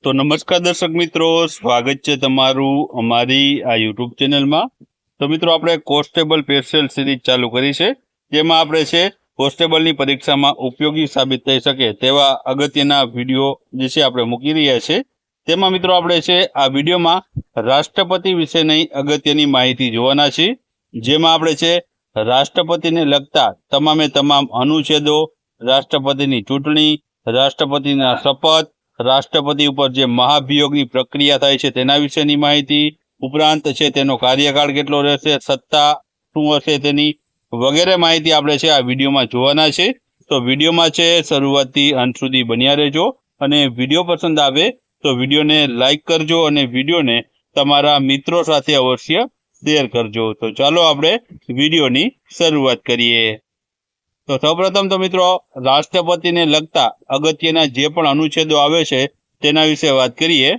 તો નમસ્કાર દર્શક મિત્રો, સ્વાગત છે તમારું અમારી આ યુટ્યુબ ચેનલમાં। તો મિત્રો આપણે કોન્સ્ટેબલ સ્પેશિયલ સિરીઝ ચાલુ કરી છે, જેમાં આપણે છે કોન્સ્ટેબલની પરીક્ષામાં ઉપયોગી સાબિત થઈ શકે તેવા અગત્યના વિડીયો જે છે આપણે મૂકી રહ્યા છે। તેમાં મિત્રો આપણે છે આ વિડીયોમાં રાષ્ટ્રપતિ વિશેની અગત્યની માહિતી જોવાના છે, જેમાં આપણે છે રાષ્ટ્રપતિને લગતા તમામે તમામ અનુચ્છેદો, રાષ્ટ્રપતિની ચૂંટણી, રાષ્ટ્રપતિના શપથ, રાષ્ટ્રપતિ ઉપર જે મહાભિયોગની પ્રક્રિયા થાય છે તેના વિશેની માહિતી, ઉપરાંત છે તેનો કાર્યકાળ કેટલો રહેશે, સત્તા શું હશે તેની વગેરે માહિતી આપણે છે આ વિડીયોમાં જોવાના છે। તો વિડીયોમાં છે શરૂઆતથી અંત સુધી બન્યા રહેજો, અને વિડીયો પસંદ આવે તો વિડીયોને લાઈક કરજો અને વિડીયોને તમારા મિત્રો સાથે અવશ્ય શેર કરજો। તો ચાલો આપણે વિડીયોની શરૂઆત કરીએ। તો સૌપ્રથમ તો મિત્રો રાષ્ટ્રપતિને લગતા અગત્યના જે પણ અનુચ્છેદો આવે છે તેના વિશે વાત કરીએ।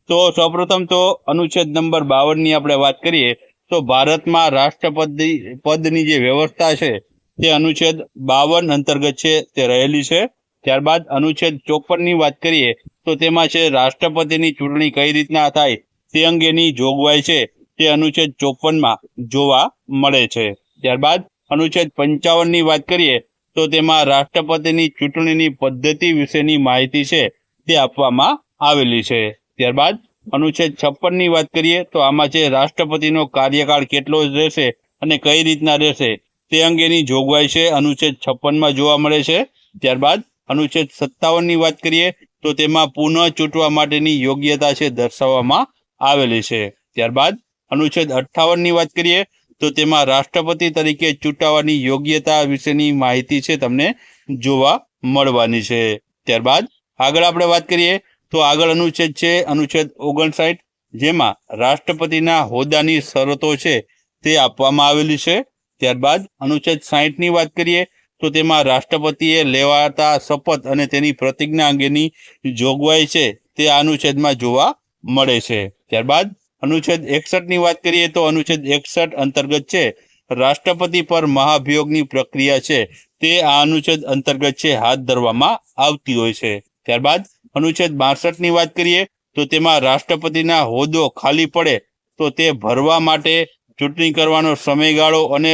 તો સૌપ્રથમ તો અનુચ્છેદ નંબર 52ની આપણે વાત કરીએ તો ભારતમાં રાષ્ટ્રપતિ પદની જે વ્યવસ્થા છે તે અનુચ્છેદ 52 અંતર્ગત છે તે રહેલી છે। ત્યારબાદ અનુચ્છેદ 54ની વાત કરીએ તો તેમાં છે રાષ્ટ્રપતિની ચૂંટણી કઈ રીતના થાય તે અંગેની જોગવાઈ છે તે અનુચ્છેદ 54માં જોવા મળે છે। ત્યારબાદ અનુચ્છેદ 55ની વાત કરીએ તો તેમાં રાષ્ટ્રપતિની ચૂંટણીની પદ્ધતિ વિશેની માહિતી છે તે આપવામાં આવેલી છે। ત્યારબાદ અનુચ્છેદ 56ની વાત કરીએ તો આમાં છે રાષ્ટ્રપતિનો કાર્યકાળ કેટલો રહેશે અને કઈ રીતના રહેશે તે અંગેની જોગવાઈ છે અનુચ્છેદ 56માં જોવા મળે છે। ત્યારબાદ અનુચ્છેદ 57ની વાત કરીએ તો તેમાં પુનઃ ચૂંટવા માટેની યોગ્યતા છે દર્શાવવામાં આવેલી છે। ત્યારબાદ અનુચ્છેદ 58ની વાત કરીએ તો તેમાં રાષ્ટ્રપતિ તરીકે ચૂંટાવાની યોગ્યતા વિશેની માહિતી છે તમને જોવા મળવાની છે। ત્યારબાદ આગળ આપણે વાત કરીએ તો આગળ અનુચ્છેદ છે અનુચ્છેદ 59, જેમાં રાષ્ટ્રપતિના હોદ્દાની શરતો છે તે આપવામાં આવેલી છે। ત્યારબાદ અનુચ્છેદ 60ની વાત કરીએ તો તેમાં રાષ્ટ્રપતિએ લેવાતા શપથ અને તેની પ્રતિજ્ઞા અંગેની જોગવાઈ છે તે આ અનુચ્છેદમાં જોવા મળે છે। ત્યારબાદ અનુચ્છેદ 61ની વાત કરીએ તો અનુચ્છેદ 61 અંતર્ગત છે રાષ્ટ્રપતિ પર મહાભિયોગની પ્રક્રિયા છે તે આ અનુચ્છેદ અંતર્ગત છે હાથ ધરવામાં આવતી હોય છે। ત્યારબાદ અનુચ્છેદ 62ની વાત કરીએ તો તેમાં રાષ્ટ્રપતિના હોદ્દો ખાલી પડે તો તે ભરવા માટે ચૂંટણી કરવાનો સમયગાળો અને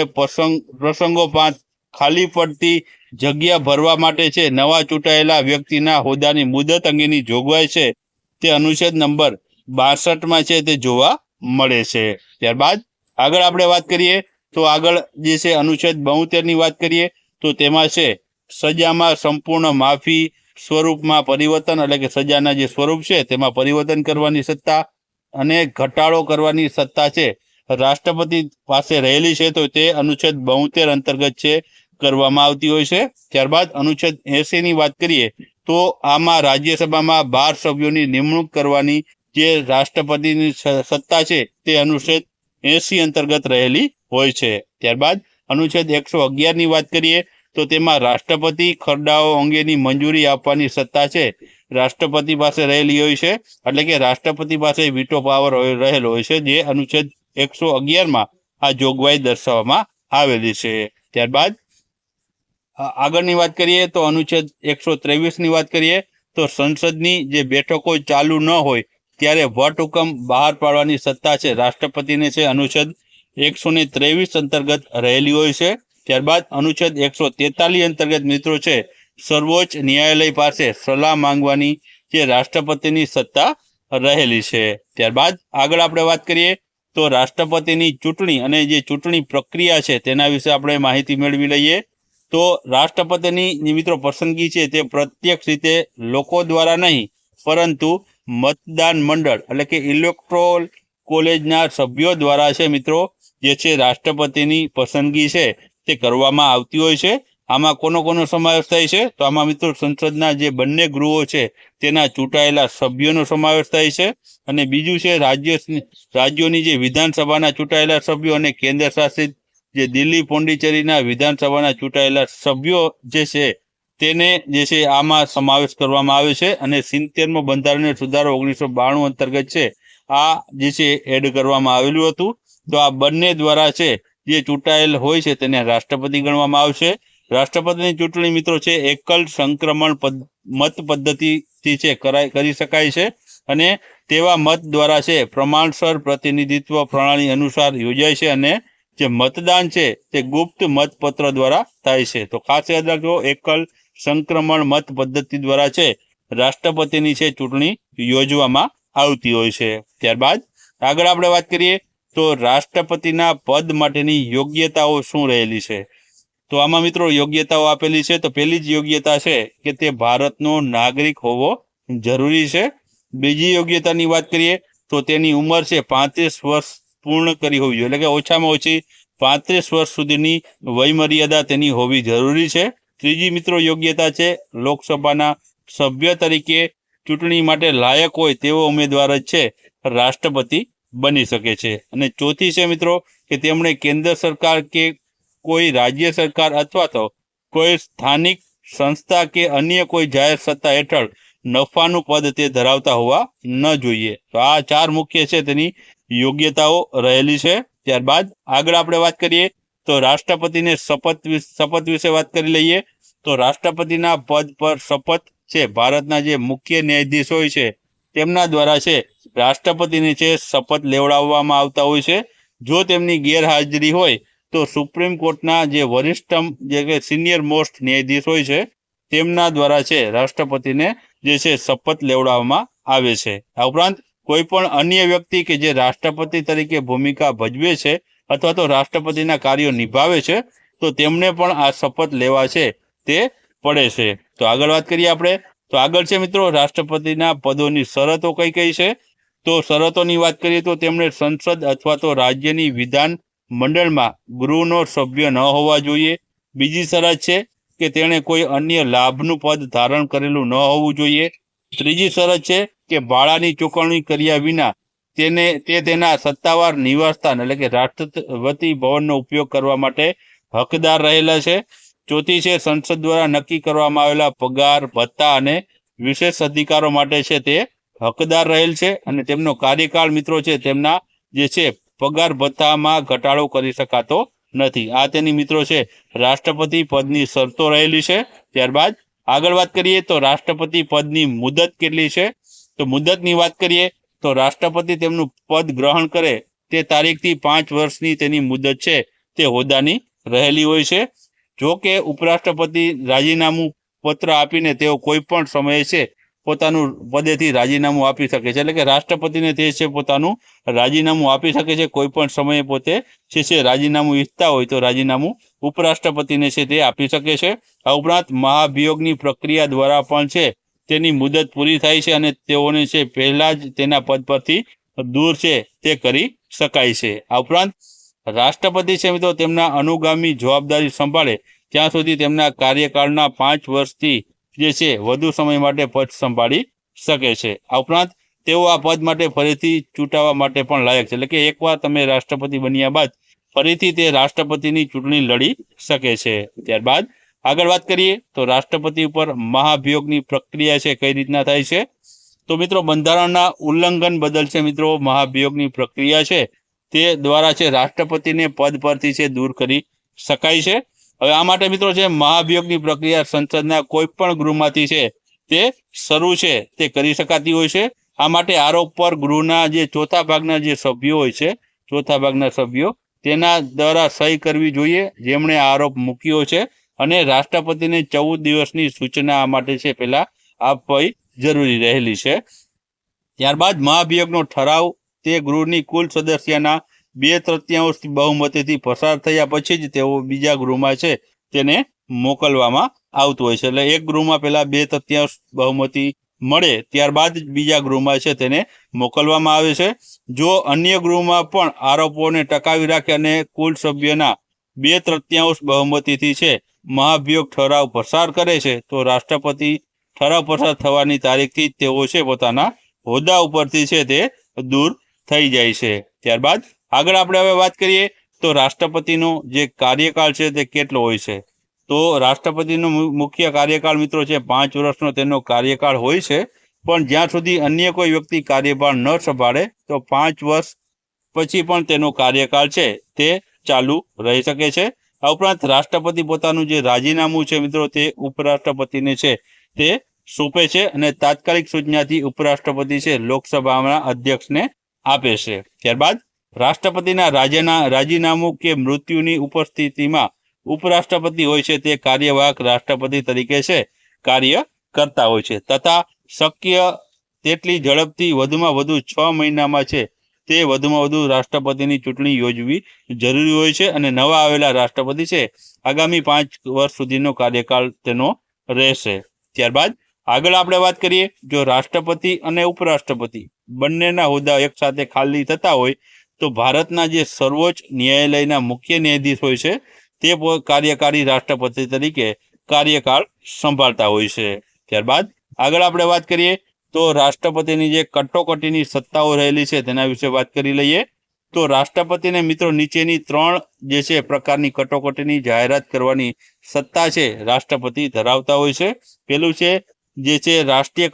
પ્રસંગોપાત ખાલી પડતી જગ્યા ભરવા માટે છે નવા ચૂંટાયેલા વ્યક્તિના હોદ્દાની મુદત અંગેની જોગવાઈ છે તે અનુચ્છેદ નંબર 62માં છે તે જોવા મળે છે। ત્યારબાદ આગળ આપણે વાત કરીએ તો આગળ જે છે અનુચ્છેદ 72ની વાત કરીએ તો તેમાં છે સજામાં સંપૂર્ણ માફી, સ્વરૂપમાં પરિવર્તન એટલે કે સજાના જે સ્વરૂપ છે તેમાં પરિવર્તન કરવાની સત્તા અને ઘટાડો કરવાની સત્તા છે રાષ્ટ્રપતિ પાસે રહેલી છે, તો તે અનુચ્છેદ 72 અંતર્ગત છે કરવામાં આવતી હોય છે। ત્યારબાદ અનુચ્છેદ 80ની વાત કરીએ તો આમાં રાજ્યસભામાં 12 સભ્યોની નિમણૂક કરવાની જે રાષ્ટ્રપતિની સત્તા છે તે અનુચ્છેદ 80 અંતર્ગત રહેલી હોય છે। ત્યારબાદ અનુચ્છેદ 111ની વાત કરીએ તો તેમાં રાષ્ટ્રપતિ ખરડાઓ અંગેની મંજૂરી આપવાની સત્તા છે રાષ્ટ્રપતિ પાસે રહેલી હોય છે, એટલે કે રાષ્ટ્રપતિ પાસે વીટો પાવર રહેલો હોય છે, જે અનુચ્છેદ 111માં આ જોગવાઈ દર્શાવવામાં આવેલી છે। ત્યારબાદ આગળની વાત કરીએ તો અનુચ્છેદ 123ની વાત કરીએ તો સંસદની જે બેઠકો ચાલુ ન હોય ત્યારે વટહુકમ બહાર પાડવાની સત્તા છે રાષ્ટ્રપતિને છે અનુચ્છેદ 123 અંતર્ગત રહેલી હોય છે। ત્યારબાદ અનુચ્છેદ 143 અંતર્ગત મિત્રો છે સર્વોચ્ચ ન્યાયાલય પાસે સલાહ માંગવાની જે રાષ્ટ્રપતિની સત્તા રહેલી છે। ત્યારબાદ આગળ આપણે વાત કરીએ તો રાષ્ટ્રપતિની ચૂંટણી અને જે ચૂંટણી પ્રક્રિયા છે તેના વિશે આપણે માહિતી મેળવી લઈએ। તો રાષ્ટ્રપતિની મિત્રો પસંદગી છે તે પ્રત્યક્ષ રીતે લોકો દ્વારા નહીં પરંતુ મતદાન મંડળ એટલે કે ઇલેક્ટોરલ કોલેજના સભ્યો દ્વારા છે મિત્રો જે છે રાષ્ટ્રપતિની પસંદગી છે તે કરવામાં આવતી હોય છે। આમાં કોનો સમાવેશ થાય છે તો આમાં મિત્રો સંસદના જે બંને ગૃહો છે તેના ચૂંટાયેલા સભ્યોનો સમાવેશ થાય છે, અને બીજું છે રાજ્યોની જે વિધાનસભાના ચૂંટાયેલા સભ્યો અને કેન્દ્ર શાસિત જે દિલ્હી પોંડિચેરીના વિધાનસભાના ચૂંટાયેલા સભ્યો જે છે તેને જે છે આમાં સમાવેશ કરવામાં આવે છે, અને 70મો બંધારણીય સુધારો 1992 અંતર્ગત છે આ જે છે એડ કરવામાં આવેલું હતું। તો આ બંને દ્વારા છે જે ચૂંટાયેલ હોય છે તેને રાષ્ટ્રપતિ ગણવામાં આવશે। રાષ્ટ્રપતિની ચૂંટણી મિત્રો છે એકલ સંક્રમણ મત પદ્ધતિથી છે કરી શકાય છે, અને તેવા મત દ્વારા છે પ્રમાણસર પ્રતિનિધિત્વ પ્રણાલી અનુસાર યોજાય છે અને જે મતદાન છે તે ગુપ્ત મતપત્ર દ્વારા થાય છે. તો ખાસ યાદ રાખજો, એકલ સંક્રમણ મત પદ્ધતિ દ્વારા છે રાષ્ટ્રપતિની છે ચૂંટણી યોજવામાં આવતી હોય છે. ત્યારબાદ આગળ આપણે વાત કરીએ તો રાષ્ટ્રપતિના પદ માટેની યોગ્યતાઓ શું રહેલી છે. તો આમાં મિત્રો યોગ્યતાઓ આપેલી છે. તો પહેલી જ યોગ્યતા છે કે તે ભારતનો નાગરિક હોવો જરૂરી છે. બીજી યોગ્યતાની વાત કરીએ તો તેની ઉંમર છે 35 વર્ષ પૂર્ણ કરી હોવી જોઈએ, એટલે કે ઓછામાં ઓછી 35 વર્ષ સુધીની વયમર્યાદા તેની હોવી જરૂરી છે. ત્રીજી મિત્રો યોગ્યતા છે લોકસભાના સભ્ય તરીકે ચૂંટણી માટે લાયક હોય તેવો ઉમેદવાર જ છે રાષ્ટ્રપતિ બની શકે છે. અને ચોથી છે મિત્રો કે તેમણે કેન્દ્ર સરકાર કે કોઈ રાજ્ય સરકાર અથવા તો કોઈ સ્થાનિક સંસ્થા કે અન્ય કોઈ જાહેર સત્તા હેઠળ નફાનું પદ તે ધરાવતા હોવા ન જોઈએ. તો આ 4 મુખ્ય છે તેની યોગ્યતાઓ રહેલી છે. ત્યારબાદ આગળ આપણે વાત કરીએ તો રાષ્ટ્રપતિને શપથ વિશે વાત કરી લઈએ. તો રાષ્ટ્રપતિના પદ પર શપથ છે ભારતના જે મુખ્ય ન્યાયાધીશ હોય છે તેમના દ્વારા છે રાષ્ટ્રપતિને છે શપથ લેવડાવવામાં આવતા હોય છે. જો તેમની ગેરહાજરી હોય તો સુપ્રીમ કોર્ટના જે વરિષ્ઠ જે કે સિનિયર મોસ્ટ ન્યાયાધીશ હોય છે તેમના દ્વારા છે રાષ્ટ્રપતિને જે છે શપથ લેવડાવવામાં આવે છે. આ ઉપરાંત કોઈ પણ અન્ય વ્યક્તિ કે જે રાષ્ટ્રપતિ તરીકે ભૂમિકા ભજવે છે અથવા તો રાષ્ટ્રપતિના કાર્યો નિભાવે છે તો તેમને પણ આ શપથ લેવા છે તે પડે છે. તો આગળ વાત કરીએ આપણે તો આગળ છે મિત્રો રાષ્ટ્રપતિના પદોની શરતો કઈ કઈ છે. તો શરતોની વાત કરીએ તો તેમણે સંસદ અથવા તો રાજ્યની વિધાન મંડળમાં ગૃહનો સભ્ય ન હોવા જોઈએ. બીજી શરત છે કે તેણે કોઈ અન્ય લાભનું પદ ધારણ કરેલું ન હોવું જોઈએ. ત્રીજી શરત છે કે ભાડાની ચૂકવણી કર્યા વિના તેના સત્તાવાર નિવાસસ્થાન એટલે કે રાષ્ટ્રપતિ ભવનનો ઉપયોગ કરવા માટે હકદાર રહેલા છે. ચોથી છે સંસદ દ્વારા નક્કી કરવામાં આવેલા પગાર ભથ્થા અને વિશેષ અધિકારો માટે છે તે હકદાર રહેલ છે અને તેમનો કાર્યકાળ મિત્રો છે તેમના જે છે પગાર ભથ્થામાં ઘટાડો કરી શકાતો નથી. આ તેની મિત્રો છે રાષ્ટ્રપતિ પદની શરતો રહેલી છે. ત્યારબાદ આગળ વાત કરીએ તો રાષ્ટ્રપતિ પદની મુદત કેટલી છે. તો મુદતની વાત કરીએ તો રાષ્ટ્રપતિ તેમનું પદ ગ્રહણ કરે તે તારીખથી 5 વર્ષની તેની મુદત છે તે હોદ્દાની રહેલી હોય છે. જો કે ઉપરાષ્ટ્રપતિ રાજીનામું પત્ર આપીને તેઓ કોઈ પણ સમયે છે પોતાનું પદેથી રાજીનામું આપી શકે છે. એટલે કે રાષ્ટ્રપતિને તે છે પોતાનું રાજીનામું આપી શકે છે. કોઈ પણ સમયે પોતે છે રાજીનામું ઈચ્છતા હોય તો રાજીનામું ઉપરાષ્ટ્રપતિને છે તે આપી શકે છે. આ ઉપરાંત મહાભિયોગની પ્રક્રિયા દ્વારા પણ છે તેની મુદત પૂરી થાય છે અને તેઓને છે પહેલા જ તેના પદ પરથી દૂર છે તે કરી શકાય છે. આ ઉપરાંત રાષ્ટ્રપતિ છે મિત્રો તેમના અનુગામી જવાબદારી સંભાળે ત્યાં સુધી તેમના કાર્યકાળના 5 વર્ષથી જે છે વધુ સમય માટે પદ સંભાળી શકે છે. આ ઉપરાંત તેઓ આ પદ માટે ફરીથી ચૂંટાવા માટે પણ લાયક છે. એટલે કે એકવાર તમે રાષ્ટ્રપતિ બન્યા બાદ ફરીથી તે રાષ્ટ્રપતિની ચૂંટણી લડી શકે છે. ત્યારબાદ આગળ વાત કરીએ તો રાષ્ટ્રપતિ ઉપર મહાભિયોગની પ્રક્રિયા છે કઈ રીતના થાય છે. તો મિત્રો બંધારણના ઉલ્લંઘન બદલ છે મિત્રો મહાભિયોગની પ્રક્રિયા છે તે દ્વારા છે રાષ્ટ્રપતિને પદ પરથી છે દૂર કરી શકાય છે. હવે આ માટે મિત્રો છે મહાભિયોગની પ્રક્રિયા સંસદના કોઈ પણ ગૃહમાંથી છે તે શરૂ છે તે કરી શકાતી હોય છે. આ માટે આરોપ પર ગૃહના જે ચોથા ભાગના જે સભ્યો હોય છે ચોથા ભાગના સભ્યો તેના દ્વારા સહી કરવી જોઈએ જેમણે આરોપ મૂક્યો છે અને રાષ્ટ્રપતિને 14 દિવસની સૂચના આ માટે છે પહેલા આપવી જરૂરી રહેલી છે. ત્યારબાદ મહાભિયોગનો ઠરાવ તે ગૃહની કુલ સદસ્યના 2/3 બહુમતીથી પસાર થયા પછી જ તેઓ બીજા ગૃહમાં છે તેને મોકલવામાં આવતું હોય છે. એટલે એક ગૃહમાં પહેલા 2/3 બહુમતી મળે ત્યારબાદ બીજા ગૃહમાં છે તેને મોકલવામાં આવે છે. જો અન્ય ગૃહમાં પણ આરોપોને ટકાવી રાખે અને કુલ સભ્યના 2/3 બહુમતીથી છે મહાભિયોગ ઠરાવ પસાર કરે છે તો રાષ્ટ્રપતિ ઠરાવ પસાર થવાની તારીખથી તેઓ છે પોતાના હોદ્દા ઉપરથી છે તે દૂર થઈ જાય છે. ત્યારબાદ આગળ આપણે હવે વાત કરીએ તો રાષ્ટ્રપતિનો જે કાર્યકાળ છે તે કેટલો હોય છે. તો રાષ્ટ્રપતિનો મુખ્ય કાર્યકાળ મિત્રો છે 5 વર્ષનો તેનો કાર્યકાળ હોય છે. પણ જ્યાં સુધી અન્ય કોઈ વ્યક્તિ કાર્યભાર ન સંભાળે તો 5 વર્ષ પછી પણ તેનો કાર્યકાળ છે તે ચાલુ રહી શકે છે. આ ઉપરાંત રાષ્ટ્રપતિ પોતાનું જે રાજીનામું છે મિત્રો તે ઉપરાષ્ટ્રપતિને છે તે સોંપે છે અને તાત્કાલિક સૂચનાથી ઉપરાષ્ટ્રપતિ છે લોકસભાના અધ્યક્ષને આપે છે. ત્યારબાદ રાષ્ટ્રપતિના રાજીનામું કે મૃત્યુની ઉપસ્થિતિમાં ઉપરાષ્ટ્રપતિ હોય છે તે કાર્યવાહક રાષ્ટ્રપતિ તરીકે છે કાર્ય કરતા હોય છે તથા શક્ય તેટલી ઝડપથી વધુમાં વધુ 6 મહિનામાં છે તે વધુમાં વધુ રાષ્ટ્રપતિની ચૂંટણી યોજવી જરૂરી હોય છે અને નવા આવેલા રાષ્ટ્રપતિ છે આગામી 5 વર્ષ સુધીનો કાર્યકાળ તેનો રહેશે. ત્યારબાદ આગળ આપણે વાત કરીએ, જો રાષ્ટ્રપતિ અને ઉપરાષ્ટ્રપતિ બંનેના હોદ્દા એક સાથે ખાલી થતા હોય તો ભારતના જે સર્વોચ્ચ ન્યાયાલયના મુખ્ય ન્યાયાધીશ હોય છે તે કાર્યકારી રાષ્ટ્રપતિ તરીકે કાર્યકાળ સંભાળતા હોય છે. ત્યારબાદ આગળ આપણે વાત કરીએ તો રાષ્ટ્રપતિની જે કટોકટીની સત્તાઓ રહેલી છે તેના વિશે વાત કરી લઈએ. તો રાષ્ટ્રપતિને મિત્રો નીચેની 3 જે છે પ્રકારની કટોકટીની જાહેરાત કરવાની સત્તા છે રાષ્ટ્રપતિ ધરાવતા હોય છે. પેલું છે જે છે રાષ્ટ્રીય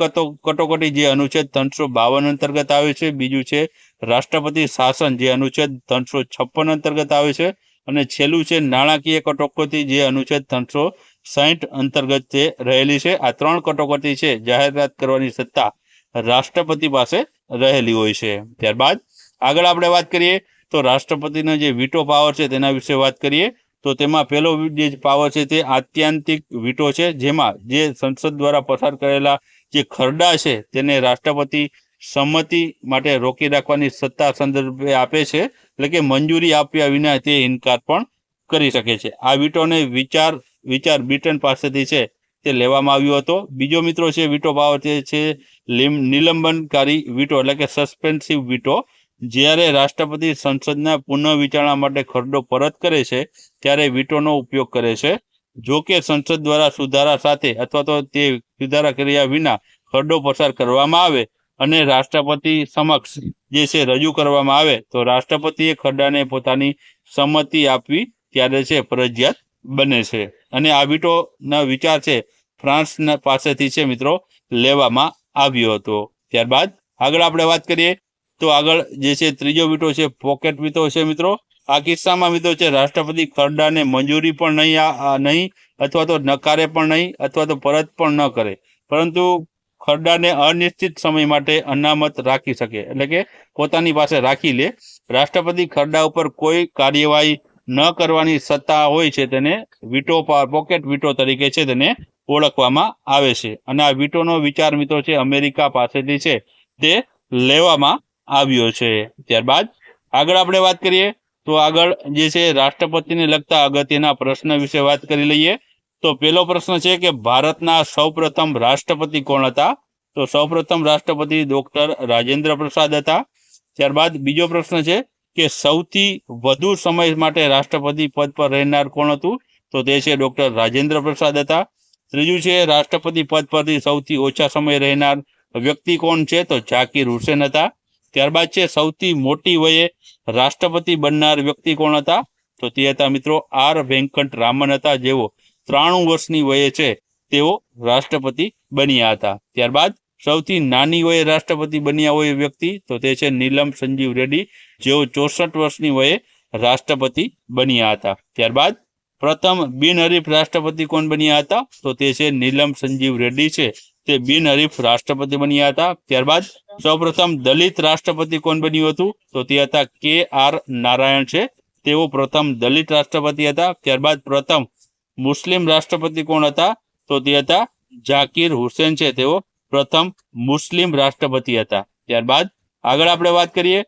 કટોકટી જે અનુચ્છેદ 352 અંતર્ગત આવે છે. બીજું છે રાષ્ટ્રપતિ શાસન જે અનુચ્છેદ 356 અંતર્ગત આવે છે અને છેલ્લું છે નાણાકીય કટોકટી જે અનુચ્છેદ 360 અંતર્ગત તે રહેલી છે. આ 3 કટોકટી છે જાહેરાત કરવાની સત્તા રાષ્ટ્રપતિ પાસે રહેલી હોય છે. ત્યારબાદ આગળ આપણે વાત કરીએ તો રાષ્ટ્રપતિનો જે વીટો પાવર છે તેના વિશે વાત કરીએ તો તેમાં પહેલો જે પાવર છે તે આત્યંતિક વીટો છે, જેમાં જે સંસદ દ્વારા પસાર કરેલા જે ખરડા છે તેને રાષ્ટ્રપતિ સંમતિ માટે રોકી રાખવાની સત્તા સંદર્ભે આપે છે, એટલે કે મંજૂરી આપ્યા વિના તે ઇનકાર પણ કરી શકે છે. આ વીટોને વિચાર બ્રિટન પાસેથી છે તે લેવામાં આવ્યો હતો. બીજો મિત્રો છે વીટો પાવર છે નિલંબનકારી વીટો એટલે કે સસ્પેન્સિવ વીટો. જ્યારે રાષ્ટ્રપતિ સંસદના પુનઃ વિચારણા માટે ખરડો પરત કરે છે ત્યારે વીટોનો ઉપયોગ કરે છે. જો કે સંસદ દ્વારા સુધારા સાથે અથવા તો તે સુધારા કર્યા વિના ખરડો પસાર કરવામાં આવે અને રાષ્ટ્રપતિ સમક્ષ જે છે રજૂ કરવામાં આવે તો રાષ્ટ્રપતિએ ખરડાને પોતાની સંમતિ આપવી ત્યારે છે ફરજિયાત બને છે. અને આ વીટોનો વિચાર છે ફ્રાન્સના પાસેથી છે મિત્રો લેવામાં આવ્યો હતો. ત્યારબાદ આગળ આપણે વાત કરીએ તો આગળ જે છે ત્રીજો વીટો છે પોકેટ વીટો છે મિત્રો. આ કિસ્સામાં મિત્રો છે રાષ્ટ્રપતિ ખરડાને મંજૂરી પણ નહીં અથવા તો નકારે પણ નહીં અથવા તો પરત પણ ન કરે, પરંતુ ખરડાને અનિશ્ચિત સમય માટે અનામત રાખી શકે, એટલે કે પોતાની પાસે રાખી લે. રાષ્ટ્રપતિ ખરડા ઉપર કોઈ કાર્યવાહી ન કરવાની સત્તા હોય છે તેને વીટો પોકેટ વીટો તરીકે છે તેને ઓળખવામાં આવે છે. અને આ વીટોનો વિચાર મિત્રો છે અમેરિકા પાસેથી છે તે લેવામાં આવ્યો છે. ત્યારબાદ આગળ આપણે વાત કરીએ તો આગળ જે છે રાષ્ટ્રપતિને લગતા અગત્યના પ્રશ્ન વિશે વાત કરી લઈએ. તો પહેલો પ્રશ્ન છે કે ભારતના સૌપ્રથમ રાષ્ટ્રપતિ કોણ હતા? તો સૌપ્રથમ રાષ્ટ્રપતિ ડોક્ટર રાજેન્દ્ર પ્રસાદ હતા. ત્યારબાદ બીજો પ્રશ્ન છે કે સૌથી વધુ સમય માટે રાષ્ટ્રપતિ પદ પર રહેનાર કોણ હતું? તો તે છે ડોક્ટર રાજેન્દ્ર પ્રસાદ હતા. ત્રીજું છે રાષ્ટ્રપતિ પદ પરથી સૌથી ઓછા સમય રહેનાર વ્યક્તિ કોણ છે? તો ઝાકીર હુસેન હતા. ત્યારબાદ છે સૌથી મોટી વયે રાષ્ટ્રપતિ બનનાર વ્યક્તિ કોણ હતા? તો તે હતા મિત્રો આર વેંકટ રામન હતા, જેઓ 93 વર્ષની વયે છે તેઓ રાષ્ટ્રપતિ બન્યા હતા. ત્યારબાદ સૌથી નાની વયે રાષ્ટ્રપતિ બન્યા હોય વ્યક્તિ તો તે છે નીલમ સંજીવ રેડ્ડી, જેઓ 64 વર્ષની વયે રાષ્ટ્રપતિ બન્યા હતા. ત્યારબાદ પ્રથમ બિનહરીફ રાષ્ટ્રપતિ કોણ બન્યા હતા? તો તે છે નીલમ સંજીવ રેડ્ડી છે તે બિનહરીફ રાષ્ટ્રપતિ બન્યા હતા. ત્યારબાદ સૌપ્રથમ દલિત રાષ્ટ્રપતિ કોણ બન્યું હતું? તો તે હતા KR નારાયણ છે, તેઓ પ્રથમ દલિત રાષ્ટ્રપતિ હતા. ત્યારબાદ પ્રથમ મુસ્લિમ રાષ્ટ્રપતિ કોણ હતા? તો તે હતા ઝાકીર હુસેન છે, તેઓ પ્રથમ મુસ્લિમ રાષ્ટ્રપતિ હતા. ત્યારબાદ આગળ આપણે વાત કરીએ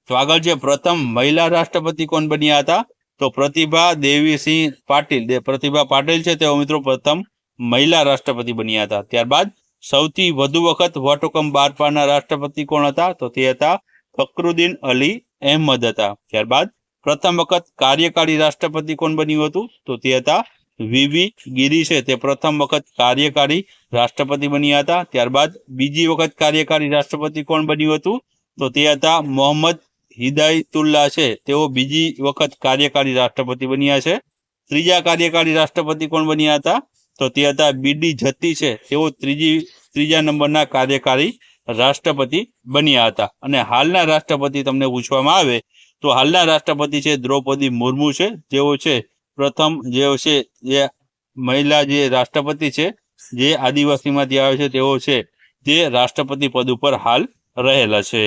તો આગળ જે પ્રથમ મહિલા રાષ્ટ્રપતિ કોણ બન્યા હતા? તો પ્રતિભા દેવીસિંહ પાટીલ. પ્રતિભા પાટીલ છે તેઓ મિત્રો પ્રથમ મહિલા રાષ્ટ્રપતિ બન્યા હતા. ત્યારબાદ સૌથી વધુ વખત વટહુકમ બહાર પાડનાર રાષ્ટ્રપતિ કોણ હતા? તો તે હતા ફખરુદ્દીન અલી અહેમદ હતા. ત્યારબાદ પ્રથમ વખત કાર્યકારી રાષ્ટ્રપતિ કોણ બન્યું હતું? તો તે હતા વીવી ગિરી છે, તે પ્રથમ વખત કાર્યકારી રાષ્ટ્રપતિ બન્યા હતા. ત્યારબાદ બીજી વખત કાર્યકારી રાષ્ટ્રપતિ કોણ બન્યું હતું? તો તે હતા મોહમ્મદ હિદાયતુલ્લાહ છે, તેઓ બીજી વખત કાર્યકારી રાષ્ટ્રપતિ બન્યા છે. ત્રીજા કાર્યકારી રાષ્ટ્રપતિ કોણ બન્યા હતા? તો તે હતા બીડી જત્તી છે, તેઓ ત્રીજા નંબરના કાર્યકારી રાષ્ટ્રપતિ બન્યા હતા. અને હાલના રાષ્ટ્રપતિ તમને પૂછવામાં આવે તો હાલના રાષ્ટ્રપતિ છે દ્રૌપદી મુર્મુ છે, જેઓ છે પ્રથમ જે મહિલા જે રાષ્ટ્રપતિ છે જે આદિવાસીમાંથી આવે છે તેઓ છે તે રાષ્ટ્રપતિ પદ ઉપર હાલ રહેલા છે.